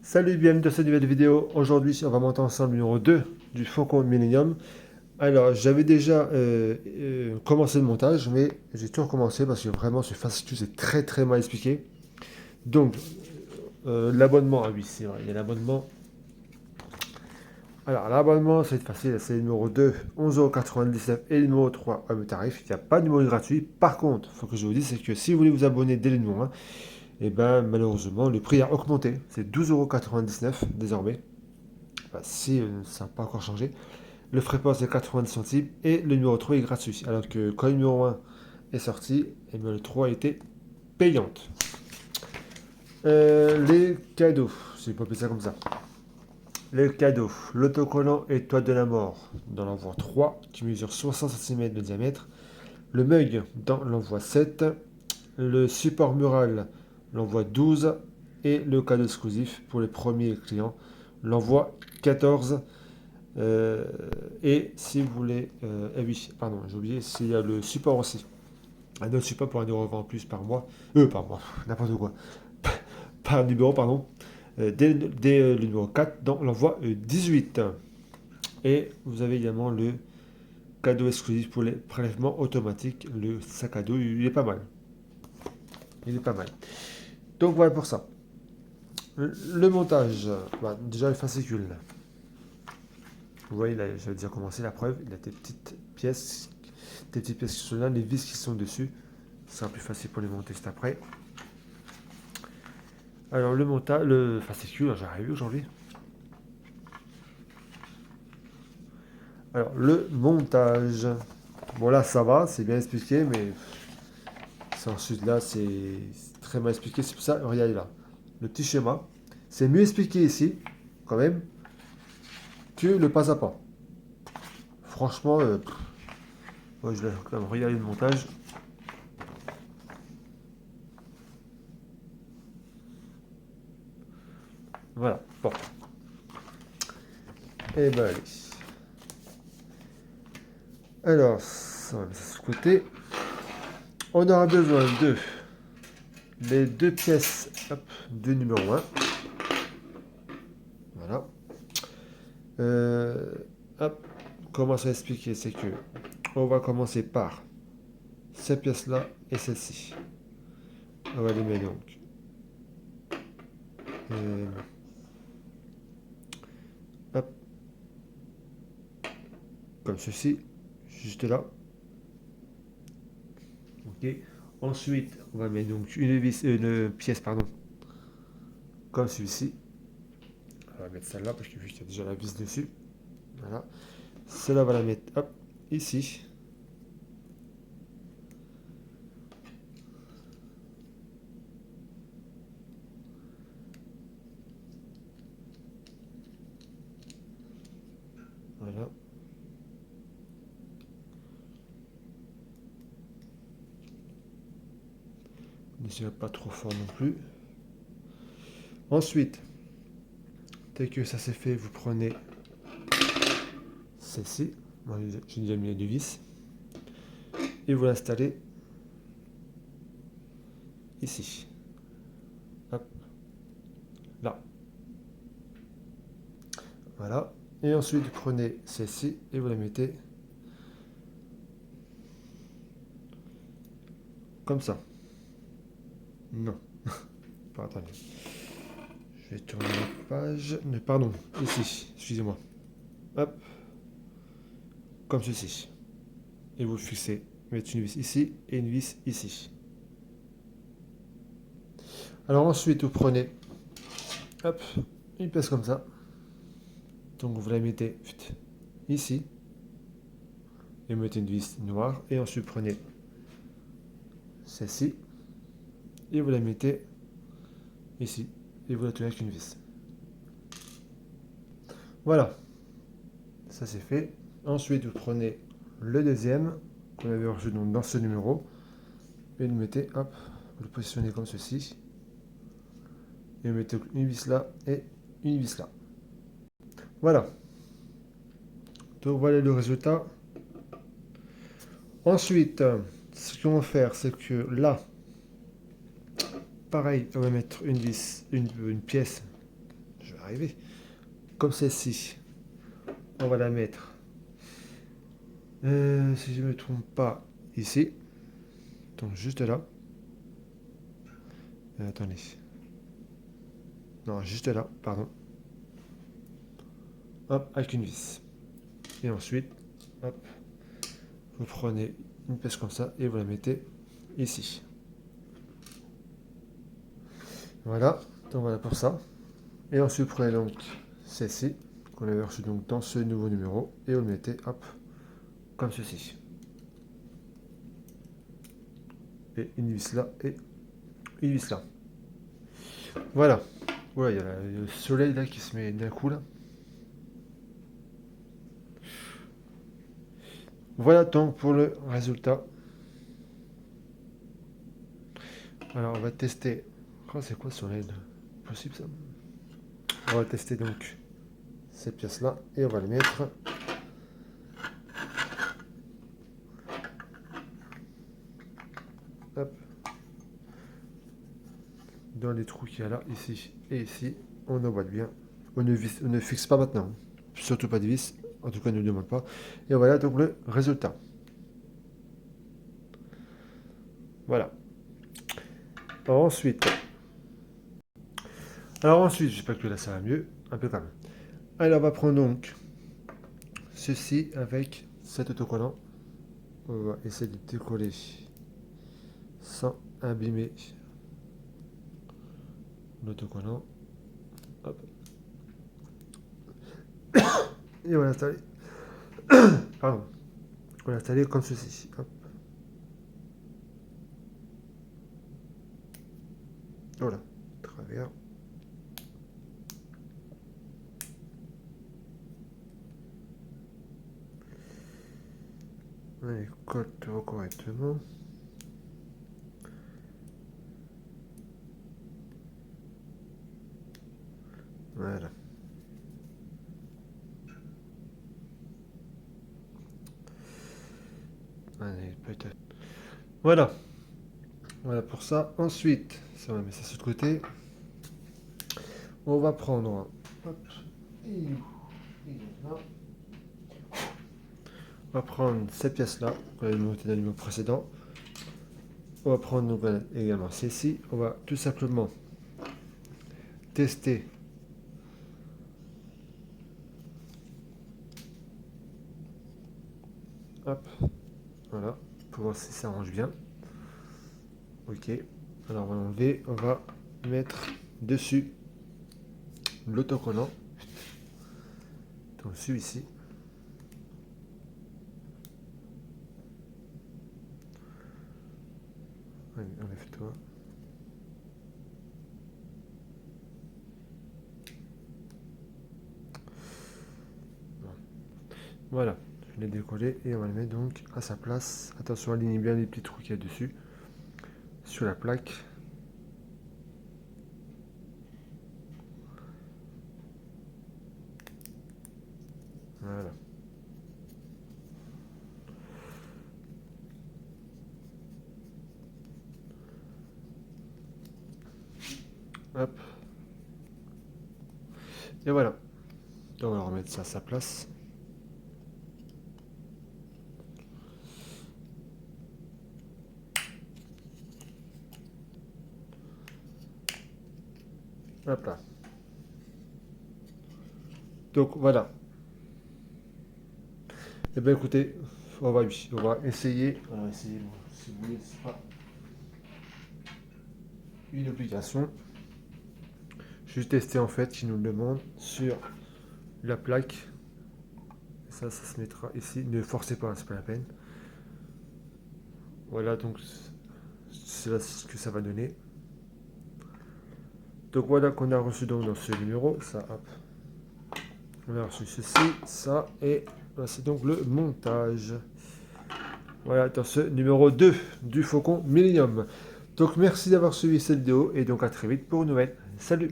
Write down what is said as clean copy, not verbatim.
Salut, bienvenue dans cette nouvelle vidéo. Aujourd'hui, on va monter ensemble le numéro 2 du Faucon Millennium. Alors, j'avais déjà commencé le montage, mais j'ai tout recommencé parce que vraiment, ce fascicule, c'est très mal expliqué. Donc, l'abonnement, ah oui, c'est vrai, il y a l'abonnement. Alors, l'abonnement, c'est facile, c'est le numéro 2, 11,99 € et le numéro 3, à tarif. Il n'y a pas de numéro gratuit. Par contre, il faut que je vous dise, c'est que si vous voulez vous abonner dès le numéro 1, et ben malheureusement, le prix a augmenté. C'est 12,99 € désormais. Enfin, si ça n'a pas encore changé. Le frais port c'est 90 centimes et le numéro 3 est gratuit. Alors que quand le numéro 1 est sorti, et bien le 3 était payante. Les cadeaux, je vais pas appeler ça comme ça. Les cadeaux, l'autocollant Étoile de la mort dans l'envoi 3 qui mesure 60 cm de diamètre. Le mug dans l'envoi 7. Le support mural, l'envoi 12. Et le cadeau exclusif pour les premiers clients, l'envoi 14. Et si vous voulez, oui, pardon, j'ai oublié, s'il y a le support aussi. Un autre support pour 1 € en plus par mois. Par mois, n'importe quoi. Par numéro, pardon. Dès le numéro 4 dans l'envoi 18. Et vous avez également le cadeau exclusif pour les prélèvements automatiques. Le sac à dos, il est pas mal. Il est pas mal. Donc voilà pour ça. Le montage, bah, déjà le fascicule. Vous voyez, là, j'avais déjà commencé la preuve. Il y a des petites pièces qui sont là, les vis qui sont dessus. Ce sera plus facile pour les monter juste après. Alors, le montage, le fascicule, j'arrive aujourd'hui. Alors, le montage. Bon, là, ça va, c'est bien expliqué, mais ensuite, là, c'est très mal expliqué. C'est pour ça, regardez là. Le petit schéma. C'est mieux expliqué ici, quand même, que le pas à pas. Franchement, je vais quand même regarder le montage. Voilà, bon. Et ben allez. Alors, ça va mettre ça sur le côté. On aura besoin de les deux pièces du numéro 1. Voilà. Hop. Comment ça expliquer, c'est que on va commencer par cette pièce-là et celle-ci. On va les mettre donc euh, hop, comme ceci, juste là. Ok. Ensuite, on va mettre donc une pièce, pardon, comme celui-ci. On va mettre celle-là parce que vu qu'il y a déjà la vis dessus. Voilà. Celle-là, on va la mettre hop, ici. Voilà. Ne pas trop fort non plus. Ensuite, dès que ça c'est fait, vous prenez celle-ci. Moi, j'ai déjà mis les deux vis. Et vous l'installez ici. Hop. Là. Voilà. Et ensuite, vous prenez celle-ci et vous la mettez comme ça. Non. Pas attendez. Je vais tourner la page. Pardon, ici. Excusez-moi. Hop. Comme ceci. Et vous le fixez. Mettez une vis ici et une vis ici. Alors ensuite, vous prenez hop, une pièce comme ça. Donc vous la mettez ici. Et vous mettez une vis noire. Et ensuite, prenez celle-ci. Et vous la mettez ici. Et vous la tenez avec une vis. Voilà. Ça c'est fait. Ensuite, vous prenez le deuxième qu'on avait reçu dans ce numéro. Et vous le mettez, hop, vous le positionnez comme ceci. Et vous mettez une vis là et une vis là. Voilà. Donc voilà le résultat. Ensuite, ce qu'on va faire, c'est que là, pareil, on va mettre une vis, une pièce. je vais arriver. Comme celle-ci. On va la mettre, si je ne me trompe pas, ici. Donc juste là. Attendez. Non, juste là, pardon. Hop, avec une vis. Et ensuite, hop, vous prenez une pièce comme ça et vous la mettez ici. Voilà, donc voilà pour ça. Et ensuite, vous prenez donc celle-ci, qu'on avait reçue donc dans ce nouveau numéro, et vous le mettez, hop, comme ceci. Et une vis là, et une vis là. Voilà. Voilà, il y a le soleil là qui se met d'un coup là. Voilà donc pour le résultat. Alors on va tester. Oh, c'est quoi sur l'aide? Possible ça? On va tester donc cette pièce là et on va les mettre. Hop. Dans les trous qu'il y a là, ici et ici. On emboîte bien. On ne fixe pas maintenant. Surtout pas de vis. En tout cas, ne le demande pas. Et voilà donc le résultat. Voilà. Alors ensuite, j'espère que là ça va mieux. Un peu quand même. Alors on va prendre donc ceci avec cet autocollant. On va essayer de décoller sans abîmer l'autocollant. Hop. Et on va l'installer. Pardon. On va l'installer comme ceci. Hop. Voilà. Travers. On les colle correctement. Voilà. Allez, peut-être. Voilà. Voilà pour ça. Ensuite, ça on va mettre ça sur le côté. On va prendre. Hop. On va prendre cette pièce-là, qu'on avait montée dans le numéro précédent. On va prendre donc, également celle-ci. On va tout simplement tester. Hop. Voilà. Pour voir si ça range bien. Ok. Alors on va l'enlever. On va mettre dessus l'autocollant. Donc celui-ci. Allez, enlève-toi. Voilà, je l'ai décollé et on va le mettre donc à sa place. Attention, alignez bien les petits trous qu'il y a dessus sur la plaque. Voilà. Hop. Et voilà. Donc on va remettre ça à sa place. Hop là. Donc voilà. Et bien écoutez, on va essayer. On va essayer, si vous voulez, c'est pas une obligation. Juste tester en fait, qui nous le demande sur la plaque. Ça se mettra ici. Ne forcez pas, c'est pas la peine. Voilà, donc c'est là ce que ça va donner. Donc voilà qu'on a reçu donc dans ce numéro. Ça, hop. On a reçu ceci, ça, et c'est donc le montage. Voilà, dans ce numéro 2 du Faucon Millennium. Donc merci d'avoir suivi cette vidéo, et donc à très vite pour une nouvelle. Salut!